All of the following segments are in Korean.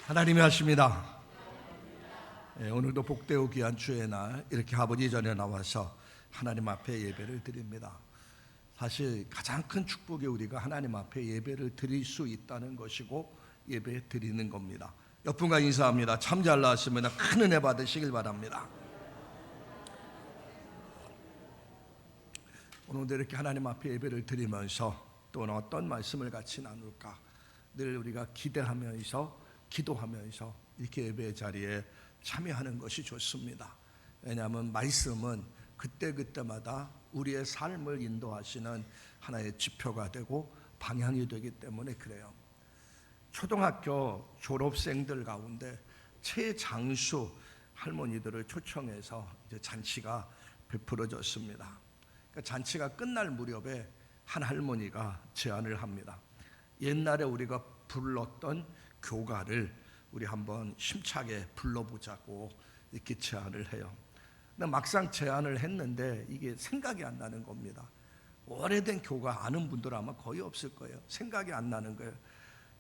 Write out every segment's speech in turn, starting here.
하나님이 하십니다. 오늘도 복되고 귀한 주의 날 이렇게 아버지 전에 나와서 하나님 앞에 예배를 드립니다. 사실 가장 큰 축복이 우리가 하나님 앞에 예배를 드릴 수 있다는 것이고 예배 드리는 겁니다. 옆분과 인사합니다. 참 잘 나왔습니다. 큰 은혜 받으시길 바랍니다. 오늘도 이렇게 하나님 앞에 예배를 드리면서 또 어떤 말씀을 같이 나눌까 늘 우리가 기대하면서 기도하면서 이렇게 예배 자리에 참여하는 것이 좋습니다. 왜냐하면 말씀은 그때그때마다 우리의 삶을 인도하시는 하나의 지표가 되고 방향이 되기 때문에 그래요. 초등학교 졸업생들 가운데 최장수 할머니들을 초청해서 이제 잔치가 베풀어졌습니다. 그러니까 잔치가 끝날 무렵에 한 할머니가 제안을 합니다. 옛날에 우리가 불렀던 교가를 우리 한번 심차게 불러보자고 이렇게 제안을 해요. 근데 막상 제안을 했는데 이게 생각이 안 나는 겁니다. 오래된 교가 아는 분들은 아마 거의 없을 거예요. 생각이 안 나는 거예요.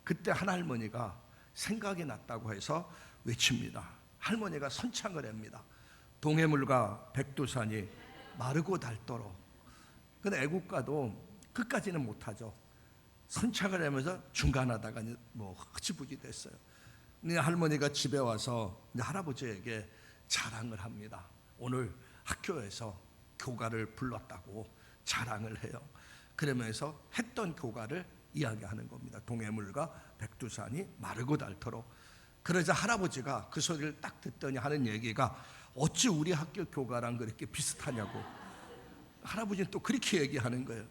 그때 한 할머니가 생각이 났다고 해서 외칩니다. 할머니가 선창을 합니다. 동해물과 백두산이 마르고 닳도록. 근데 애국가도 끝까지는 못하죠. 선창을 하면서 중간하다가 뭐 흐지부지 됐어요. 근데 할머니가 집에 와서 할아버지에게 자랑을 합니다. 오늘 학교에서 교가를 불렀다고 자랑을 해요. 그러면서 했던 교가를 이야기하는 겁니다. 동해물과 백두산이 마르고 닳도록. 그러자 할아버지가 그 소리를 딱 듣더니 하는 얘기가 어찌 우리 학교 교가랑 그렇게 비슷하냐고. 할아버지는 또 그렇게 얘기하는 거예요.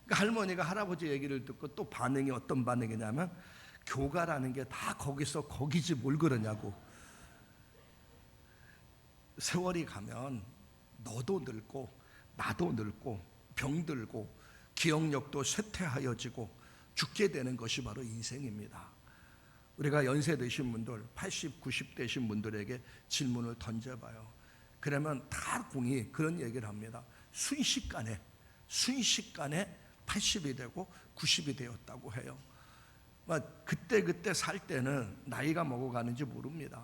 그러니까 할머니가 할아버지 얘기를 듣고 또 반응이 어떤 반응이냐면 교가라는 게 다 거기서 거기지 뭘 그러냐고. 세월이 가면 너도 늙고 나도 늙고 병들고 기억력도 쇠퇴하여지고 죽게 되는 것이 바로 인생입니다. 우리가 연세 드신 분들 80, 90 되신 분들에게 질문을 던져봐요. 그러면 다 공이 그런 얘기를 합니다. 순식간에 80이 되고 90이 되었다고 해요. 그때 살 때는 나이가 먹어가는지 모릅니다.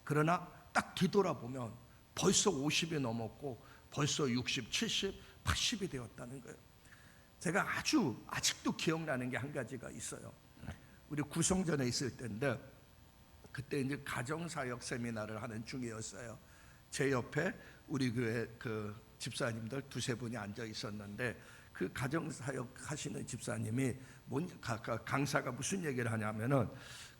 그러나 딱 뒤돌아보면 벌써 50이 넘었고 벌써 60, 70, 80이 되었다는 거예요. 제가 아직도 기억나는 게 한 가지가 있어요. 우리 구성전에 있을 때인데 그때 이제 가정사역 세미나를 하는 중이었어요. 제 옆에 우리 교회 그 집사님들 두세 분이 앉아 있었는데 그 가정사역 하시는 집사님이 강사가 무슨 얘기를 하냐면은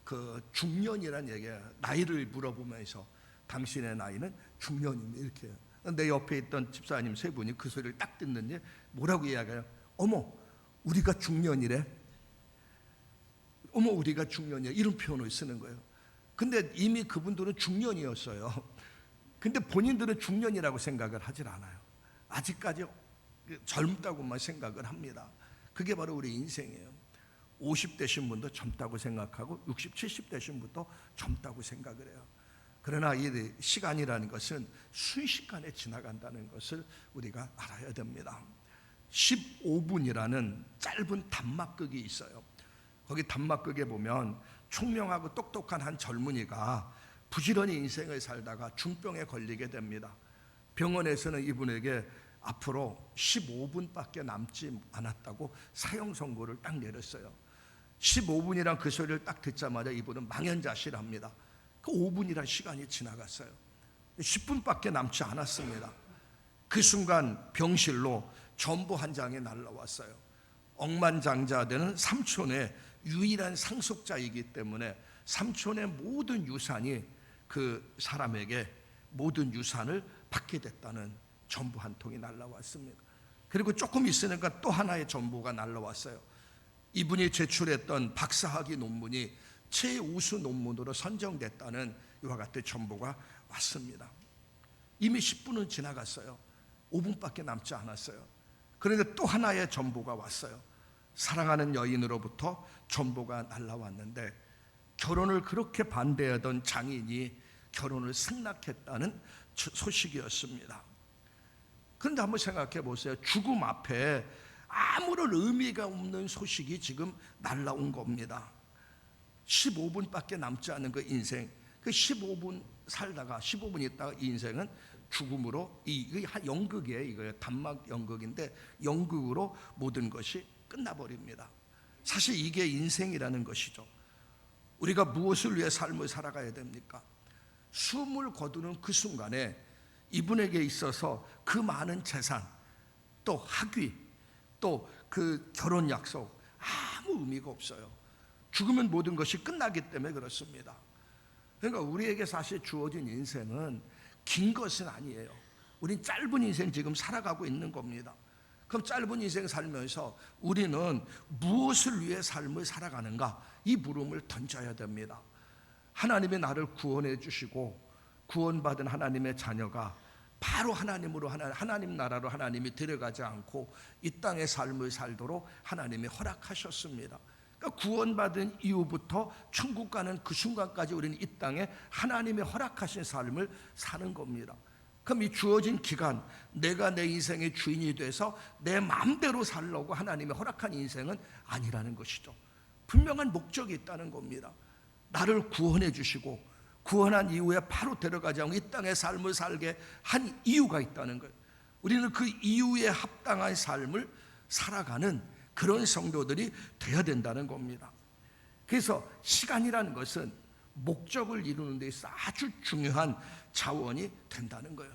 그 중년이란 얘기야. 나이를 물어보면서 당신의 나이는 중년입니다 이렇게. 내 옆에 있던 집사님 세 분이 그 소리를 딱 듣는지 뭐라고 이야기해요? 어머 우리가 중년이래. 어머 우리가 중년이야. 이런 표현을 쓰는 거예요. 근데 이미 그분들은 중년이었어요. 근데 본인들은 중년이라고 생각을 하질 않아요. 아직까지 젊다고만 생각을 합니다. 그게 바로 우리 인생이에요. 50 되신 분도 젊다고 생각하고 60, 70 되신 분도 젊다고 생각을 해요. 그러나 이 시간이라는 것은 순식간에 지나간다는 것을 우리가 알아야 됩니다. 15분이라는 짧은 단막극이 있어요. 거기 단막극에 보면 총명하고 똑똑한 한 젊은이가 부지런히 인생을 살다가 중병에 걸리게 됩니다. 병원에서는 이분에게 앞으로 15분밖에 남지 않았다고 사형 선고를 딱 내렸어요. 15분이란 그 소리를 딱 듣자마자 이분은 망연자실합니다. 그 5분이란 시간이 지나갔어요. 10분밖에 남지 않았습니다. 그 순간 병실로 전부 한 장이 날라왔어요. 억만장자되는 삼촌의 유일한 상속자이기 때문에 삼촌의 모든 유산이 그 사람에게 모든 유산을 받게 됐다는 전부 한 통이 날라왔습니다. 그리고 조금 있으니까 또 하나의 전부가 날라왔어요. 이분이 제출했던 박사학위 논문이 최우수 논문으로 선정됐다는 이와 같은 전부가 왔습니다. 이미 10분은 지나갔어요. 5분밖에 남지 않았어요. 그런데 또 하나의 전부가 왔어요. 사랑하는 여인으로부터 전부가 날라왔는데 결혼을 그렇게 반대하던 장인이 결혼을 승낙했다는 소식이었습니다. 그런데 한번 생각해 보세요. 죽음 앞에 아무런 의미가 없는 소식이 지금 날라온 겁니다. 15분밖에 남지 않은 그 인생, 그 15분 살다가 15분 있다가 이 인생은 죽음으로, 이 연극이에요. 이거 단막 연극인데 연극으로 모든 것이 끝나버립니다. 사실 이게 인생이라는 것이죠. 우리가 무엇을 위해 삶을 살아가야 됩니까? 숨을 거두는 그 순간에 이분에게 있어서 그 많은 재산, 또 학위, 또 그 결혼 약속 아무 의미가 없어요. 죽으면 모든 것이 끝나기 때문에 그렇습니다. 그러니까 우리에게 사실 주어진 인생은 긴 것은 아니에요. 우린 짧은 인생 지금 살아가고 있는 겁니다. 그럼 짧은 인생 살면서 우리는 무엇을 위해 삶을 살아가는가? 이 물음을 던져야 됩니다. 하나님이 나를 구원해 주시고 구원받은 하나님의 자녀가 바로 하나님 나라로 하나님이 데려가지 않고 이 땅의 삶을 살도록 하나님이 허락하셨습니다. 그러니까 구원받은 이후부터 천국 가는 그 순간까지 우리는 이 땅에 하나님이 허락하신 삶을 사는 겁니다. 그럼 이 주어진 기간, 내가 내 인생의 주인이 돼서 내 마음대로 살려고 하나님이 허락한 인생은 아니라는 것이죠. 분명한 목적이 있다는 겁니다. 나를 구원해 주시고 구원한 이후에 바로 데려가지 않고 이 땅의 삶을 살게 한 이유가 있다는 거예요. 우리는 그 이유에 합당한 삶을 살아가는 그런 성도들이 되어야 된다는 겁니다. 그래서 시간이라는 것은 목적을 이루는 데 있어 아주 중요한 자원이 된다는 거예요.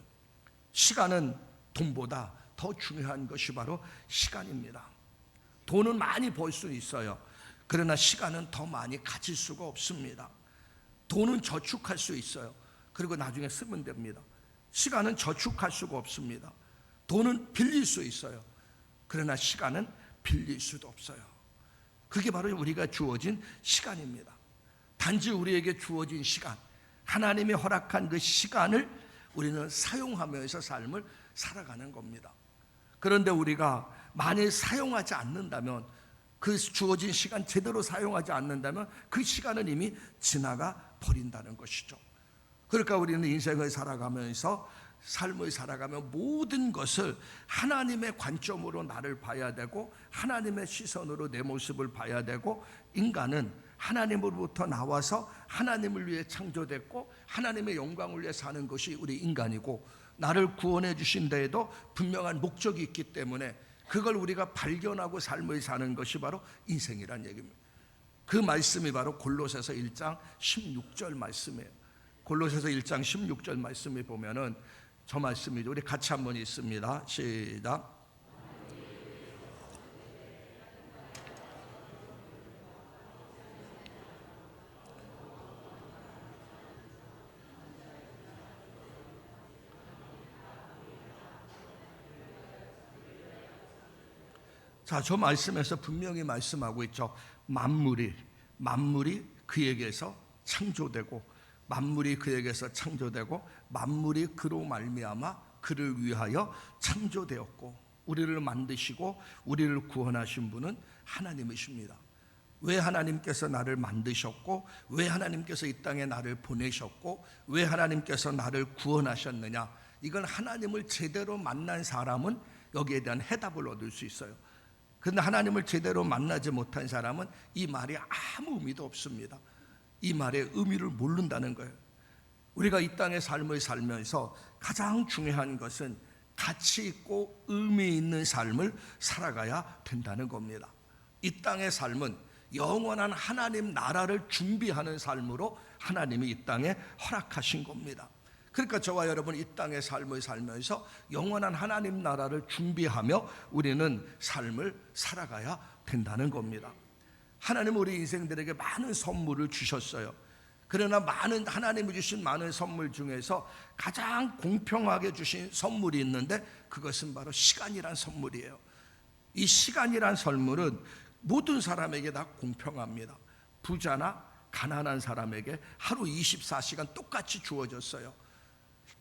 시간은 돈보다 더 중요한 것이 바로 시간입니다. 돈은 많이 벌 수 있어요. 그러나 시간은 더 많이 가질 수가 없습니다. 돈은 저축할 수 있어요. 그리고 나중에 쓰면 됩니다. 시간은 저축할 수가 없습니다. 돈은 빌릴 수 있어요. 그러나 시간은 빌릴 수도 없어요. 그게 바로 우리가 주어진 시간입니다. 단지 우리에게 주어진 시간, 하나님이 허락한 그 시간을 우리는 사용하면서 삶을 살아가는 겁니다. 그런데 우리가 만일 사용하지 않는다면, 그 주어진 시간 제대로 사용하지 않는다면 그 시간은 이미 지나가 버린다는 것이죠. 그러니까 우리는 인생을 살아가면서 삶을 살아가며 모든 것을 하나님의 관점으로 나를 봐야 되고 하나님의 시선으로 내 모습을 봐야 되고, 인간은 하나님으로부터 나와서 하나님을 위해 창조됐고 하나님의 영광을 위해 사는 것이 우리 인간이고, 나를 구원해 주신 데에도 분명한 목적이 있기 때문에 그걸 우리가 발견하고 삶을 사는 것이 바로 인생이란 얘기입니다. 그 말씀이 바로 골로새서 1장 16절 말씀이에요. 골로새서 1장 16절 말씀에 보면은 저 말씀이죠. 우리 같이 한번 읽습니다. 시작. 자, 저 말씀에서 분명히 말씀하고 있죠. 만물이 그에게서 창조되고, 만물이 그에게서 창조되고, 만물이 그로 말미암아 그를 위하여 창조되었고, 우리를 만드시고 우리를 구원하신 분은 하나님이십니다. 왜 하나님께서 나를 만드셨고, 왜 하나님께서 이 땅에 나를 보내셨고, 왜 하나님께서 나를 구원하셨느냐, 이건 하나님을 제대로 만난 사람은 여기에 대한 해답을 얻을 수 있어요. 그런데 하나님을 제대로 만나지 못한 사람은 이 말이 아무 의미도 없습니다. 이 말의 의미를 모른다는 거예요. 우리가 이 땅의 삶을 살면서 가장 중요한 것은 가치 있고 의미 있는 삶을 살아가야 된다는 겁니다. 이 땅의 삶은 영원한 하나님 나라를 준비하는 삶으로 하나님이 이 땅에 허락하신 겁니다. 그러니까 저와 여러분 이 땅의 삶을 살면서 영원한 하나님 나라를 준비하며 우리는 삶을 살아가야 된다는 겁니다. 하나님은 우리 인생들에게 많은 선물을 주셨어요. 그러나 하나님이 주신 많은 선물 중에서 가장 공평하게 주신 선물이 있는데 그것은 바로 시간이란 선물이에요. 이 시간이란 선물은 모든 사람에게 다 공평합니다. 부자나 가난한 사람에게 하루 24시간 똑같이 주어졌어요.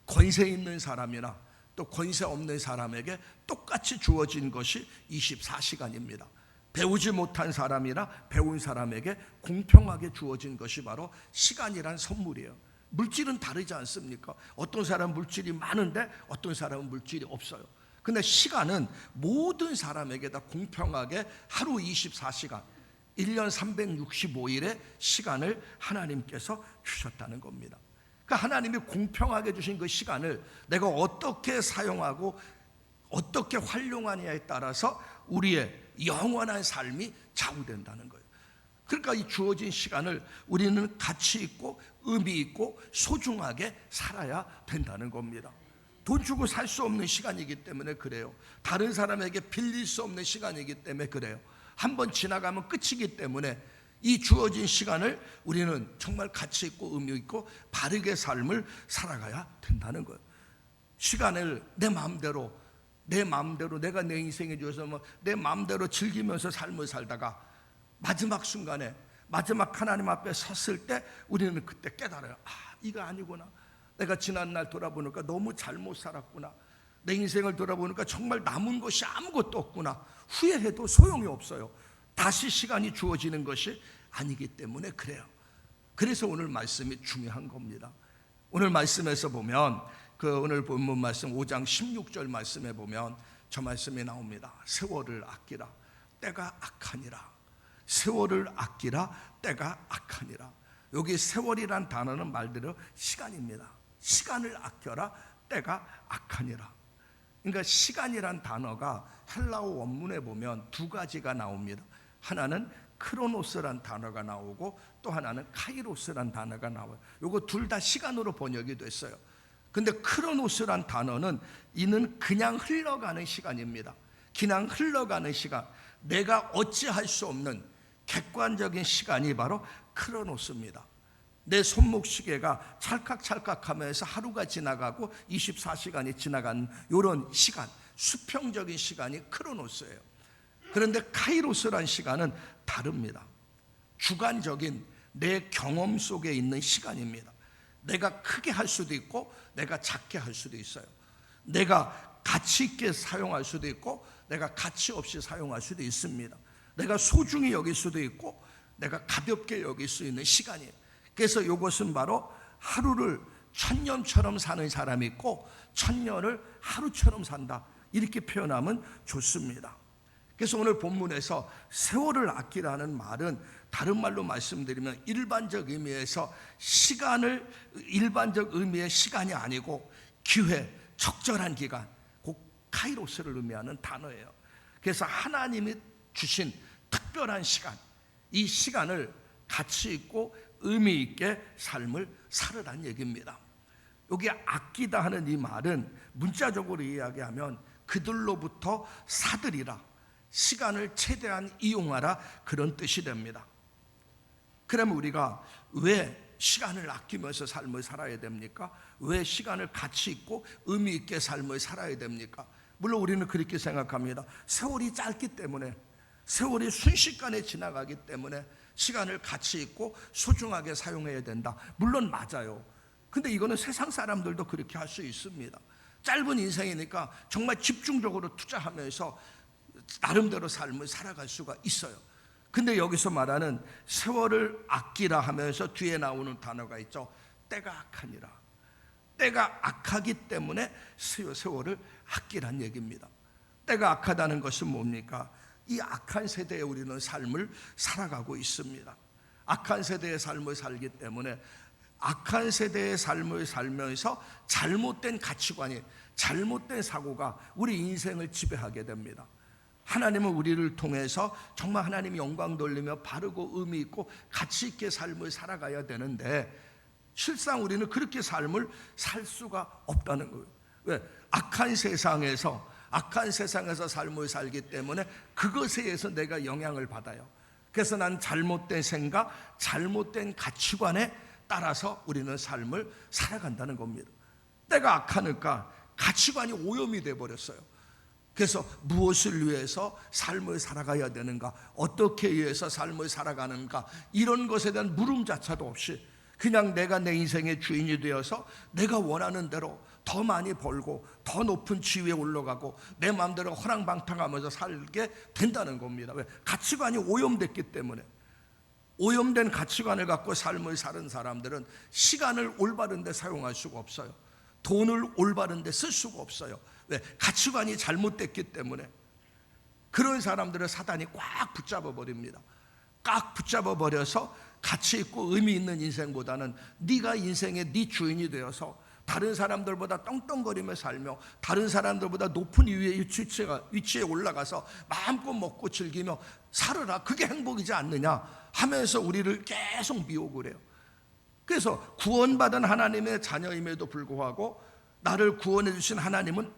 권세 있는 사람이나 또 권세 없는 사람에게 똑같이 주어진 것이 24시간입니다. 배우지 못한 사람이나 배운 사람에게 공평하게 주어진 것이 바로 시간이란 선물이에요. 물질은 다르지 않습니까? 어떤 사람은 물질이 많은데 어떤 사람은 물질이 없어요. 근데 시간은 모든 사람에게 다 공평하게 하루 24시간, 1년 365일의 시간을 하나님께서 주셨다는 겁니다. 그러니까 하나님이 공평하게 주신 그 시간을 내가 어떻게 사용하고 어떻게 활용하느냐에 따라서 우리의 영원한 삶이 좌우된다는 거예요. 그러니까 이 주어진 시간을 우리는 가치 있고 의미 있고 소중하게 살아야 된다는 겁니다. 돈 주고 살 수 없는 시간이기 때문에 그래요. 다른 사람에게 빌릴 수 없는 시간이기 때문에 그래요. 한번 지나가면 끝이기 때문에 이 주어진 시간을 우리는 정말 가치 있고 의미 있고 바르게 삶을 살아가야 된다는 거예요. 시간을 내 마음대로 내가 내 인생에 주어서 내 마음대로 즐기면서 삶을 살다가 마지막 순간에 마지막 하나님 앞에 섰을 때 우리는 그때 깨달아요. 이거 아니구나. 내가 지난날 돌아보니까 너무 잘못 살았구나. 내 인생을 돌아보니까 정말 남은 것이 아무것도 없구나. 후회해도 소용이 없어요. 다시 시간이 주어지는 것이 아니기 때문에 그래요. 그래서 오늘 말씀이 중요한 겁니다. 오늘 말씀에서 보면 오늘 본문 말씀 5장 16절 말씀에 보면 저 말씀이 나옵니다. 세월을 아끼라 때가 악하니라. 세월을 아끼라 때가 악하니라. 여기 세월이란 단어는 말대로 시간입니다. 시간을 아껴라 때가 악하니라. 그러니까 시간이란 단어가 헬라어 원문에 보면 두 가지가 나옵니다. 하나는 크로노스란 단어가 나오고 또 하나는 카이로스란 단어가 나와요. 요거 둘 다 시간으로 번역이 됐어요. 근데 크로노스란 단어는 이는 그냥 흘러가는 시간입니다. 그냥 흘러가는 시간, 내가 어찌할 수 없는 객관적인 시간이 바로 크로노스입니다. 내 손목시계가 찰칵찰칵하면서 하루가 지나가고 24시간이 지나가는 이런 시간, 수평적인 시간이 크로노스예요. 그런데 카이로스란 시간은 다릅니다. 주관적인 내 경험 속에 있는 시간입니다. 내가 크게 할 수도 있고 내가 작게 할 수도 있어요. 내가 가치 있게 사용할 수도 있고 내가 가치 없이 사용할 수도 있습니다. 내가 소중히 여길 수도 있고 내가 가볍게 여길 수 있는 시간이에요. 그래서 이것은 바로 하루를 천년처럼 사는 사람이 있고 천년을 하루처럼 산다, 이렇게 표현하면 좋습니다. 그래서 오늘 본문에서 세월을 아끼라는 말은 다른 말로 말씀드리면 일반적 의미에서 시간을, 일반적 의미의 시간이 아니고 기회, 적절한 기간, 곧 카이로스를 의미하는 단어예요. 그래서 하나님이 주신 특별한 시간, 이 시간을 가치 있고 의미 있게 삶을 살으란 얘기입니다. 여기 아끼다 하는 이 말은 문자적으로 이야기하면 그들로부터 사들이라, 시간을 최대한 이용하라, 그런 뜻이 됩니다. 그러면 우리가 왜 시간을 아끼면서 삶을 살아야 됩니까? 왜 시간을 가치 있고 의미 있게 삶을 살아야 됩니까? 물론 우리는 그렇게 생각합니다. 세월이 짧기 때문에, 세월이 순식간에 지나가기 때문에 시간을 가치 있고 소중하게 사용해야 된다. 물론 맞아요. 근데 이거는 세상 사람들도 그렇게 할 수 있습니다. 짧은 인생이니까 정말 집중적으로 투자하면서 나름대로 삶을 살아갈 수가 있어요. 근데 여기서 말하는 세월을 아끼라 하면서 뒤에 나오는 단어가 있죠. 때가 악하니라. 때가 악하기 때문에 세월을 아끼란 얘기입니다. 때가 악하다는 것은 뭡니까? 이 악한 세대에 우리는 삶을 살아가고 있습니다. 악한 세대의 삶을 살기 때문에 악한 세대의 삶을 살면서 잘못된 가치관이, 잘못된 사고가 우리 인생을 지배하게 됩니다. 하나님은 우리를 통해서 정말 하나님 영광 돌리며 바르고 의미 있고 가치 있게 삶을 살아가야 되는데 실상 우리는 그렇게 삶을 살 수가 없다는 거예요. 왜? 악한 세상에서 삶을 살기 때문에 그것에 의해서 내가 영향을 받아요. 그래서 난 잘못된 생각, 잘못된 가치관에 따라서 우리는 삶을 살아간다는 겁니다. 때가 악하니까 가치관이 오염이 돼버렸어요. 그래서 무엇을 위해서 삶을 살아가야 되는가, 어떻게 위해서 삶을 살아가는가, 이런 것에 대한 물음자차도 없이 그냥 내가 내 인생의 주인이 되어서 내가 원하는 대로 더 많이 벌고 더 높은 지위에 올라가고 내 마음대로 허랑방탕하면서 살게 된다는 겁니다. 왜? 가치관이 오염됐기 때문에. 오염된 가치관을 갖고 삶을 사는 사람들은 시간을 올바른 데 사용할 수가 없어요. 돈을 올바른 데 쓸 수가 없어요. 왜? 가치관이 잘못됐기 때문에. 그런 사람들을 사단이 꽉 붙잡아 버립니다. 꽉 붙잡아 버려서 가치 있고 의미 있는 인생보다는 네가 인생의 네 주인이 되어서 다른 사람들보다 떵떵거리며 살며 다른 사람들보다 높은 위치에 올라가서 마음껏 먹고 즐기며 살아라, 그게 행복이지 않느냐 하면서 우리를 계속 미혹을 해요. 그래서 구원받은 하나님의 자녀임에도 불구하고 나를 구원해 주신 하나님은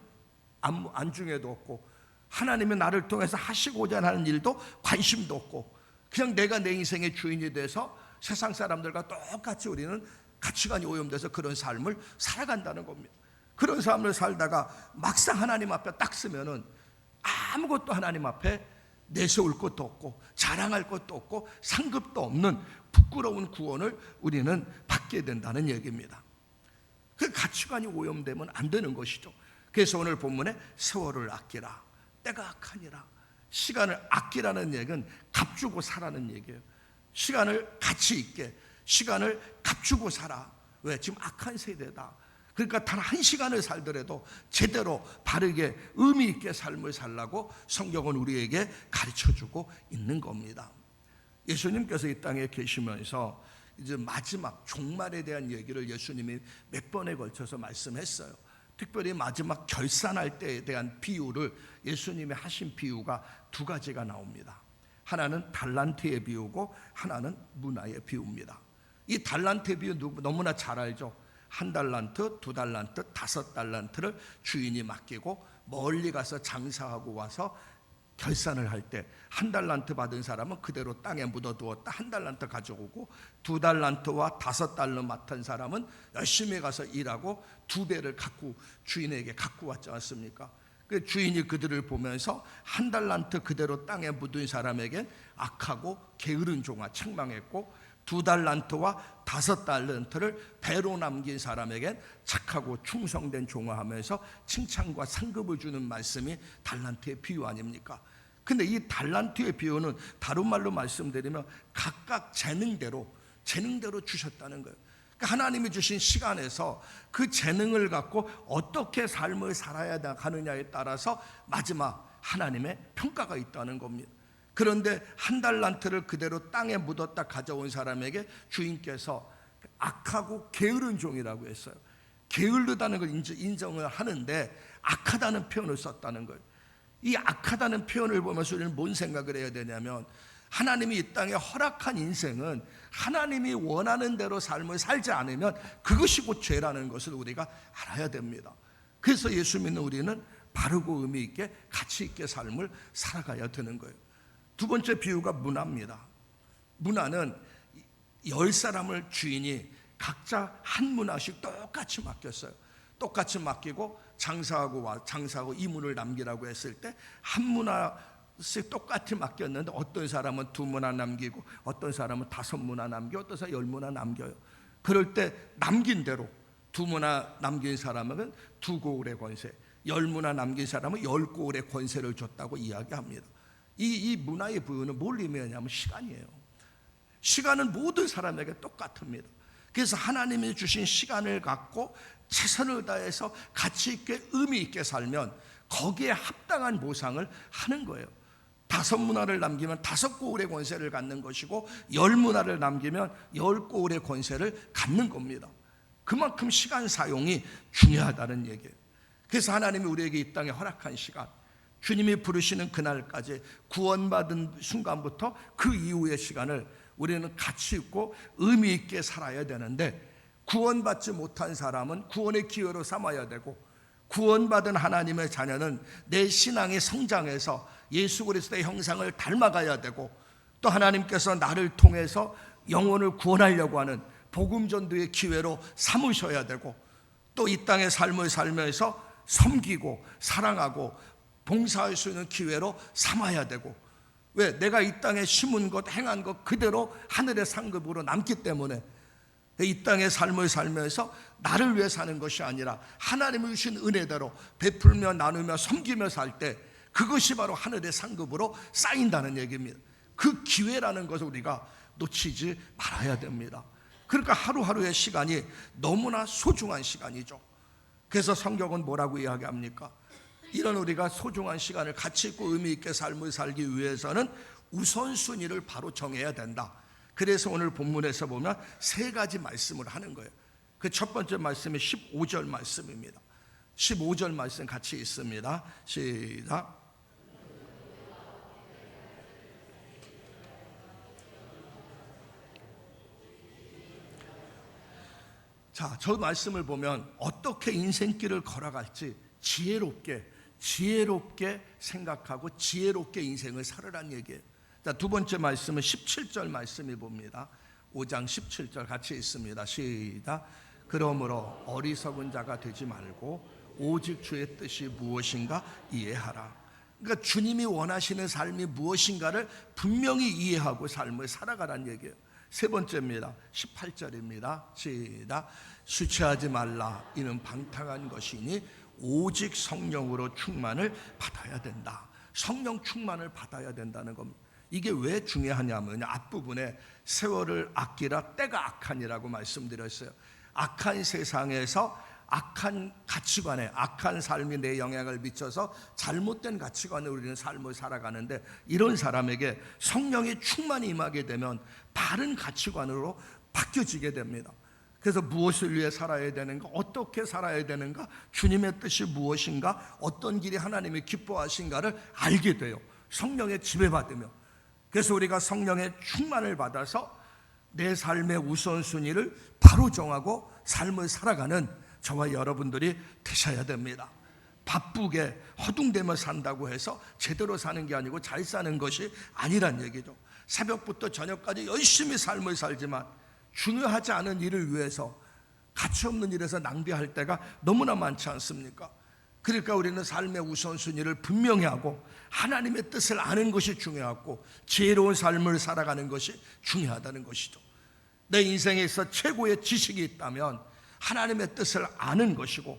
안중에도 없고 하나님이 나를 통해서 하시고자 하는 일도 관심도 없고 그냥 내가 내 인생의 주인이 돼서 세상 사람들과 똑같이 우리는 가치관이 오염돼서 그런 삶을 살아간다는 겁니다. 그런 삶을 살다가 막상 하나님 앞에 딱 서면은 아무것도 하나님 앞에 내세울 것도 없고 자랑할 것도 없고 상급도 없는 부끄러운 구원을 우리는 받게 된다는 얘기입니다. 그 가치관이 오염되면 안 되는 것이죠. 그래서 오늘 본문에 세월을 아끼라, 때가 악하니라. 시간을 아끼라는 얘기는 값주고 사라는 얘기예요. 시간을 가치 있게, 시간을 값주고 살아. 왜? 지금 악한 세대다. 그러니까 단 한 시간을 살더라도 제대로 바르게 의미 있게 삶을 살라고 성경은 우리에게 가르쳐주고 있는 겁니다. 예수님께서 이 땅에 계시면서 이제 마지막 종말에 대한 얘기를 예수님이 몇 번에 걸쳐서 말씀했어요. 특별히 마지막 결산할 때에 대한 비유를 예수님이 하신 비유가 두 가지가 나옵니다. 하나는 달란트의 비유고 하나는 문화의 비유입니다. 이 달란트의 비유 너무나 잘 알죠. 1달란트, 2달란트, 5달란트를 주인이 맡기고 멀리 가서 장사하고 와서 결산을 할 때 1달란트 받은 사람은 그대로 땅에 묻어두었다 1달란트 가져오고 2달란트와 5달러 맡은 사람은 열심히 가서 일하고 2배를 갖고 주인에게 갖고 왔지 않습니까? 그 주인이 그들을 보면서 1달란트 그대로 땅에 묻은 사람에게 악하고 게으른 종아 책망했고 2달란트와 5달란트를 배로 남긴 사람에겐 착하고 충성된 종아하면서 칭찬과 상급을 주는 말씀이 달란트의 비유 아닙니까? 근데 이 달란트의 비유는 다른 말로 말씀드리면 각각 재능대로 주셨다는 거예요. 그러니까 하나님이 주신 시간에서 그 재능을 갖고 어떻게 삶을 살아야 하느냐에 따라서 마지막 하나님의 평가가 있다는 겁니다. 그런데 1달란트를 그대로 땅에 묻었다 가져온 사람에게 주인께서 악하고 게으른 종이라고 했어요. 게으르다는 걸 인정을 하는데 악하다는 표현을 썼다는 거예요. 이 악하다는 표현을 보면서 우리는 뭔 생각을 해야 되냐면 하나님이 이 땅에 허락한 인생은 하나님이 원하는 대로 삶을 살지 않으면 그것이 곧 죄라는 것을 우리가 알아야 됩니다. 그래서 예수 믿는 우리는 바르고 의미 있게 가치 있게 삶을 살아가야 되는 거예요. 두 번째 비유가 문화입니다. 문화는 10사람을 주인이 각자 한 문화씩 똑같이 맡겼어요. 똑같이 맡기고 장사하고 이문을 남기라고 했을 때 한 문화씩 똑같이 맡겼는데 어떤 사람은 2문화 남기고 어떤 사람은 5문화 남기고 어떤 사람은 10문화 남겨요. 그럴 때 남긴 대로 2문화 남긴 사람은 2고을의 권세, 10문화 남긴 사람은 10고을의 권세를 줬다고 이야기합니다. 이 문화의 부유는 뭘 의미하냐면 시간이에요. 시간은 모든 사람에게 똑같습니다. 그래서 하나님이 주신 시간을 갖고 최선을 다해서 가치 있게 의미 있게 살면 거기에 합당한 보상을 하는 거예요. 5문화를 남기면 5고을의 권세를 갖는 것이고 10문화를 남기면 10고을의 권세를 갖는 겁니다. 그만큼 시간 사용이 중요하다는 얘기예요. 그래서 하나님이 우리에게 이 땅에 허락한 시간, 주님이 부르시는 그날까지 구원받은 순간부터 그 이후의 시간을 우리는 가치 있고 의미 있게 살아야 되는데 구원받지 못한 사람은 구원의 기회로 삼아야 되고 구원받은 하나님의 자녀는 내 신앙의 성장에서 예수 그리스도의 형상을 닮아가야 되고 또 하나님께서 나를 통해서 영혼을 구원하려고 하는 복음 전도의 기회로 삼으셔야 되고 또 이 땅의 삶을 살면서 섬기고 사랑하고 봉사할 수 있는 기회로 삼아야 되고 왜? 내가 이 땅에 심은 것 행한 것 그대로 하늘의 상급으로 남기 때문에 이 땅의 삶을 살면서 나를 위해 사는 것이 아니라 하나님이 주신 은혜대로 베풀며 나누며 섬기며 살 때 그것이 바로 하늘의 상급으로 쌓인다는 얘기입니다. 그 기회라는 것을 우리가 놓치지 말아야 됩니다. 그러니까 하루하루의 시간이 너무나 소중한 시간이죠. 그래서 성경은 뭐라고 이야기합니까? 이런 우리가 소중한 시간을 가치 있고 의미 있게 삶을 살기 위해서는 우선순위를 바로 정해야 된다. 그래서 오늘 본문에서 보면 세 가지 말씀을 하는 거예요. 그 첫 번째 말씀이 15절 말씀입니다. 15절 말씀 같이 있습니다. 시작. 자, 저 말씀을 보면 어떻게 인생길을 걸어갈지 지혜롭게 생각하고 지혜롭게 인생을 살으란 얘기예요. 자, 두 번째 말씀은 17절 말씀이 봅니다. 5장 17절 같이 있습니다. 시작. 그러므로 어리석은 자가 되지 말고 오직 주의 뜻이 무엇인가 이해하라. 그러니까 주님이 원하시는 삶이 무엇인가를 분명히 이해하고 삶을 살아가란 얘기예요. 세 번째입니다. 18절입니다. 시작. 술 취하지 말라. 이는 방탕한 것이니 오직 성령으로 충만을 받아야 된다. 성령 충만을 받아야 된다는 겁니다. 이게 왜 중요하냐면 앞부분에 세월을 아끼라 때가 악하니라고 말씀드렸어요. 악한 세상에서 악한 가치관에 악한 삶이 내 영향을 미쳐서 잘못된 가치관에 우리는 삶을 살아가는데, 이런 사람에게 성령의 충만이 임하게 되면 바른 가치관으로 바뀌어지게 됩니다. 그래서 무엇을 위해 살아야 되는가, 어떻게 살아야 되는가, 주님의 뜻이 무엇인가, 어떤 길이 하나님이 기뻐하신가를 알게 돼요. 성령의 지배받으며. 그래서 우리가 성령의 충만을 받아서 내 삶의 우선순위를 바로 정하고 삶을 살아가는 저와 여러분들이 되셔야 됩니다. 바쁘게 허둥대며 산다고 해서 제대로 사는 게 아니고 잘 사는 것이 아니란 얘기죠. 새벽부터 저녁까지 열심히 삶을 살지만 중요하지 않은 일을 위해서, 가치 없는 일에서 낭비할 때가 너무나 많지 않습니까? 그러니까 우리는 삶의 우선순위를 분명히 하고 하나님의 뜻을 아는 것이 중요하고 지혜로운 삶을 살아가는 것이 중요하다는 것이죠. 내 인생에 있어 최고의 지식이 있다면 하나님의 뜻을 아는 것이고,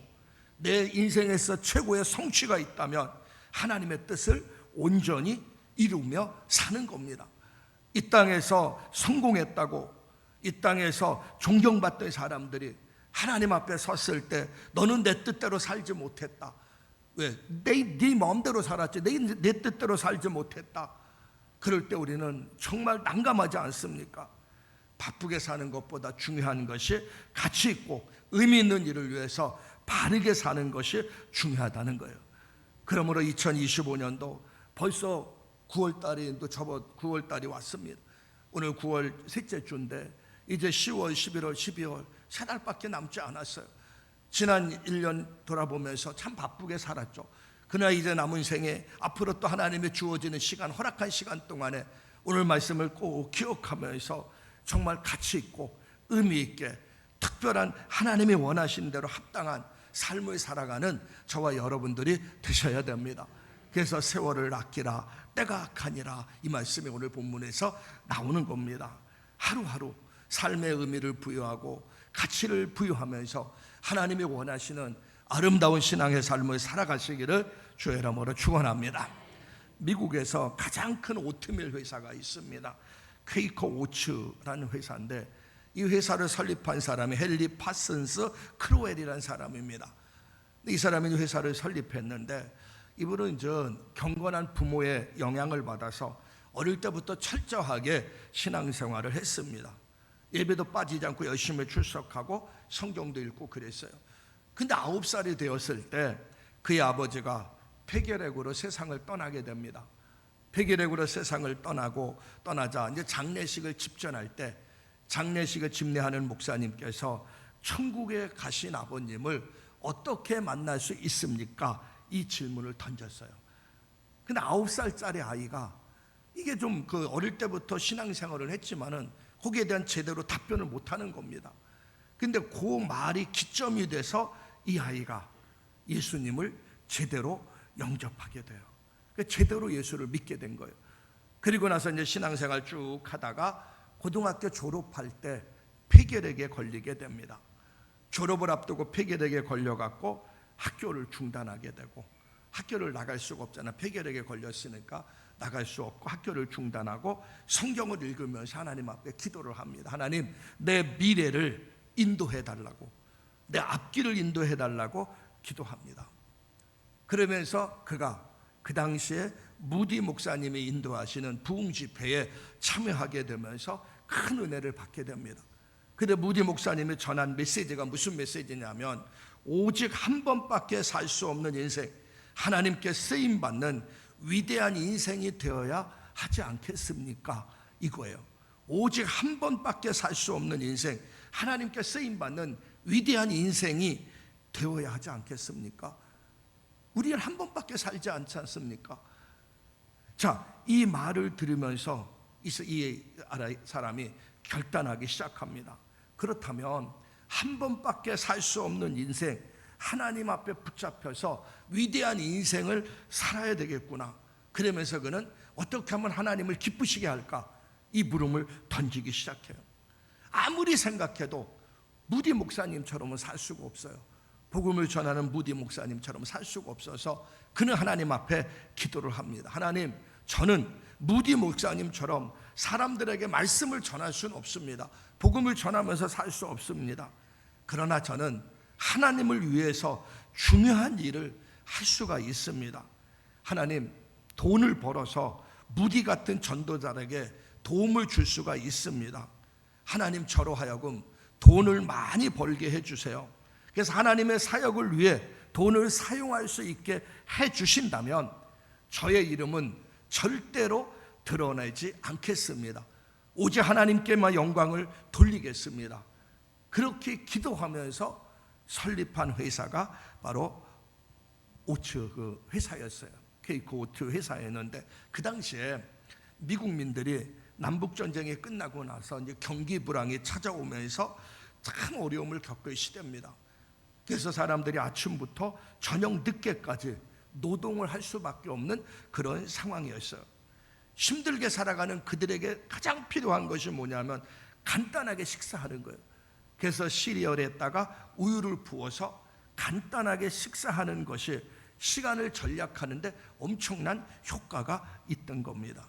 내 인생에서 최고의 성취가 있다면 하나님의 뜻을 온전히 이루며 사는 겁니다. 이 땅에서 성공했다고, 이 땅에서 존경받던 사람들이 하나님 앞에 섰을 때 너는 내 뜻대로 살지 못했다. 왜? 네 마음대로 살았지 내 뜻대로 살지 못했다. 그럴 때 우리는 정말 난감하지 않습니까? 바쁘게 사는 것보다 중요한 것이 가치 있고 의미 있는 일을 위해서 바르게 사는 것이 중요하다는 거예요. 그러므로 2025년도 벌써 9월달이 또 접어 9월달이 왔습니다. 오늘 9월 셋째 주인데 이제 10월, 11월, 12월 세 달밖에 남지 않았어요. 지난 1년 돌아보면서 참 바쁘게 살았죠. 그러나 이제 남은 생에 앞으로 또 하나님의 주어지는 시간, 허락한 시간 동안에 오늘 말씀을 꼭 기억하면서 정말 가치 있고 의미 있게 특별한 하나님이 원하시는 대로 합당한 삶을 살아가는 저와 여러분들이 되셔야 됩니다. 그래서 세월을 아끼라 때가 악하니라, 이 말씀이 오늘 본문에서 나오는 겁니다. 하루하루 삶의 의미를 부여하고 가치를 부여하면서 하나님이 원하시는 아름다운 신앙의 삶을 살아가시기를 주의 이름으로 축원합니다. 미국에서 가장 큰 오트밀 회사가 있습니다. 퀘이커 오츠라는 회사인데, 이 회사를 설립한 사람이 헨리 파슨스 크로웰이라는 사람입니다. 이 사람이 회사를 설립했는데, 이분은 이제 경건한 부모의 영향을 받아서 어릴 때부터 철저하게 신앙생활을 했습니다. 예배도 빠지지 않고 열심히 출석하고 성경도 읽고 그랬어요. 근데 9살이 되었을 때 그의 아버지가 폐결핵으로 세상을 떠나게 됩니다. 폐결핵으로 세상을 떠나자 이제 장례식을 집전할 때 장례식을 집례하는 목사님께서 천국에 가신 아버님을 어떻게 만날 수 있습니까? 이 질문을 던졌어요. 근데 9살짜리 아이가 이게 좀 어릴 때부터 신앙생활을 했지만은 거기에 대한 제대로 답변을 못하는 겁니다. 근데 그 말이 기점이 돼서 이 아이가 예수님을 제대로 영접하게 돼요. 제대로 예수를 믿게 된 거예요. 그리고 나서 이제 신앙생활 쭉 하다가 고등학교 졸업할 때 폐결핵에 걸리게 됩니다. 졸업을 앞두고 폐결핵에 걸려갖고 학교를 중단하게 되고, 학교를 나갈 수가 없잖아. 폐결핵에 걸렸으니까 나갈 수 없고 학교를 중단하고 성경을 읽으면서 하나님 앞에 기도를 합니다. 하나님, 내 미래를 인도해달라고, 내 앞길을 인도해달라고 기도합니다. 그러면서 그가 그 당시에 무디 목사님이 인도하시는 부흥 집회에 참여하게 되면서 큰 은혜를 받게 됩니다. 근데 무디 목사님이 전한 메시지가 무슨 메시지냐면, 오직 한 번밖에 살 수 없는 인생, 하나님께 쓰임받는 위대한 인생이 되어야 하지 않겠습니까? 이거예요. 오직 한 번밖에 살 수 없는 인생, 하나님께 쓰임받는 위대한 인생이 되어야 하지 않겠습니까? 우리는 한 번밖에 살지 않지 않습니까? 자, 이 말을 들으면서 이 사람이 결단하기 시작합니다. 그렇다면 한 번밖에 살 수 없는 인생, 하나님 앞에 붙잡혀서 위대한 인생을 살아야 되겠구나. 그러면서 그는 어떻게 하면 하나님을 기쁘시게 할까? 이 물음을 던지기 시작해요. 아무리 생각해도 무디 목사님처럼은 살 수가 없어요. 복음을 전하는 무디 목사님처럼 살 수가 없어서 그는 하나님 앞에 기도를 합니다. 하나님, 저는 무디 목사님처럼 사람들에게 말씀을 전할 수는 없습니다. 복음을 전하면서 살 수 없습니다. 그러나 저는 하나님을 위해서 중요한 일을 할 수가 있습니다. 하나님, 돈을 벌어서 무디 같은 전도자에게 도움을 줄 수가 있습니다. 하나님, 저로 하여금 돈을 많이 벌게 해주세요. 그래서 하나님의 사역을 위해 돈을 사용할 수 있게 해주신다면 저의 이름은 절대로 드러내지 않겠습니다. 오직 하나님께만 영광을 돌리겠습니다. 그렇게 기도하면서 설립한 회사가 바로 오츠 그 회사였어요. 케이크 오츠 회사였는데, 그 당시에 미국민들이 남북전쟁이 끝나고 나서 이제 경기 불황이 찾아오면서 참 어려움을 겪을 시대입니다. 그래서 사람들이 아침부터 저녁 늦게까지 노동을 할 수밖에 없는 그런 상황이었어요. 힘들게 살아가는 그들에게 가장 필요한 것이 뭐냐면 간단하게 식사하는 거예요. 그래서 시리얼에다가 우유를 부어서 간단하게 식사하는 것이 시간을 절약하는데 엄청난 효과가 있던 겁니다.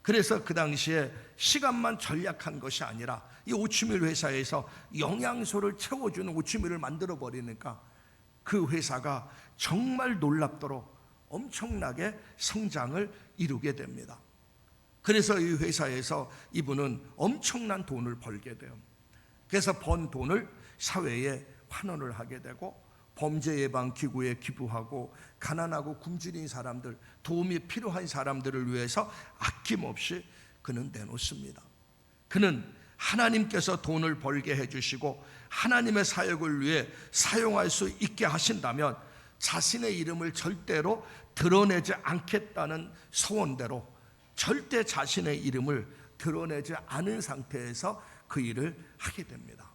그래서 그 당시에 시간만 절약한 것이 아니라 이 오츠밀 회사에서 영양소를 채워주는 오츠밀을 만들어 버리니까 그 회사가 정말 놀랍도록 엄청나게 성장을 이루게 됩니다. 그래서 이 회사에서 이분은 엄청난 돈을 벌게 돼요. 그래서 번 돈을 사회에 환원을 하게 되고 범죄 예방 기구에 기부하고 가난하고 굶주린 사람들, 도움이 필요한 사람들을 위해서 아낌없이 그는 내놓습니다. 그는 하나님께서 돈을 벌게 해주시고 하나님의 사역을 위해 사용할 수 있게 하신다면 자신의 이름을 절대로 드러내지 않겠다는 소원대로 절대 자신의 이름을 드러내지 않은 상태에서 그 일을 하게 됩니다.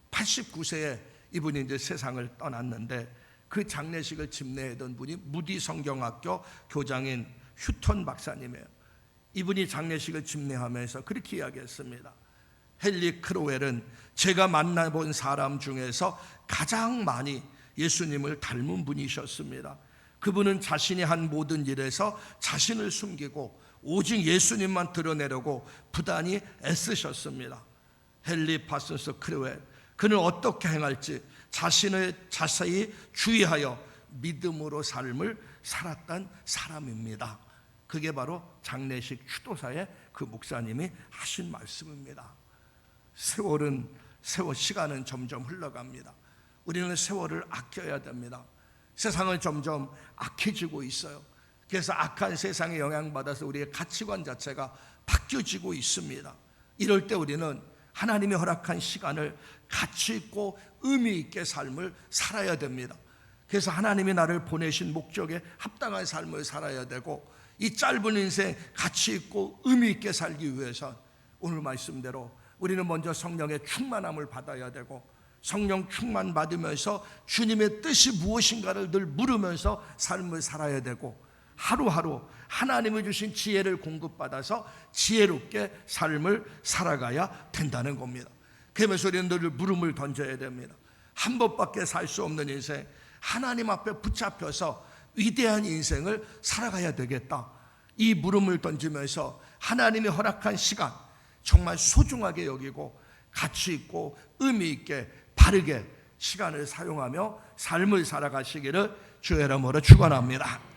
89세에 이분이 이제 세상을 떠났는데, 그 장례식을 집례하던 분이 무디 성경학교 교장인 휴턴 박사님이에요. 이분이 장례식을 집례하면서 그렇게 이야기했습니다. 헨리 크로웰은 제가 만나본 사람 중에서 가장 많이 예수님을 닮은 분이셨습니다. 그분은 자신이 한 모든 일에서 자신을 숨기고 오직 예수님만 드러내려고 부단히 애쓰셨습니다. 헨리 파슨스 크로웰, 그는 어떻게 행할지 자신을 자세히 주의하여 믿음으로 삶을 살았던 사람입니다. 그게 바로 장례식 추도사의 그 목사님이 하신 말씀입니다. 시간은 점점 흘러갑니다. 우리는 세월을 아껴야 됩니다. 세상은 점점 악해지고 있어요. 그래서 악한 세상에 영향받아서 우리의 가치관 자체가 바뀌어지고 있습니다. 이럴 때 우리는 하나님이 허락한 시간을 가치 있고 의미 있게 삶을 살아야 됩니다. 그래서 하나님이 나를 보내신 목적에 합당한 삶을 살아야 되고, 이 짧은 인생 가치 있고 의미 있게 살기 위해서 오늘 말씀대로 우리는 먼저 성령의 충만함을 받아야 되고, 성령 충만 받으면서 주님의 뜻이 무엇인가를 늘 물으면서 삶을 살아야 되고, 하루하루 하나님이 주신 지혜를 공급받아서 지혜롭게 삶을 살아가야 된다는 겁니다. 그러면서 우리는 늘 물음을 던져야 됩니다. 한 번밖에 살 수 없는 인생, 하나님 앞에 붙잡혀서 위대한 인생을 살아가야 되겠다. 이 물음을 던지면서 하나님이 허락한 시간 정말 소중하게 여기고 가치 있고 의미 있게 바르게 시간을 사용하며 삶을 살아가시기를 주의 이름으로 축원합니다.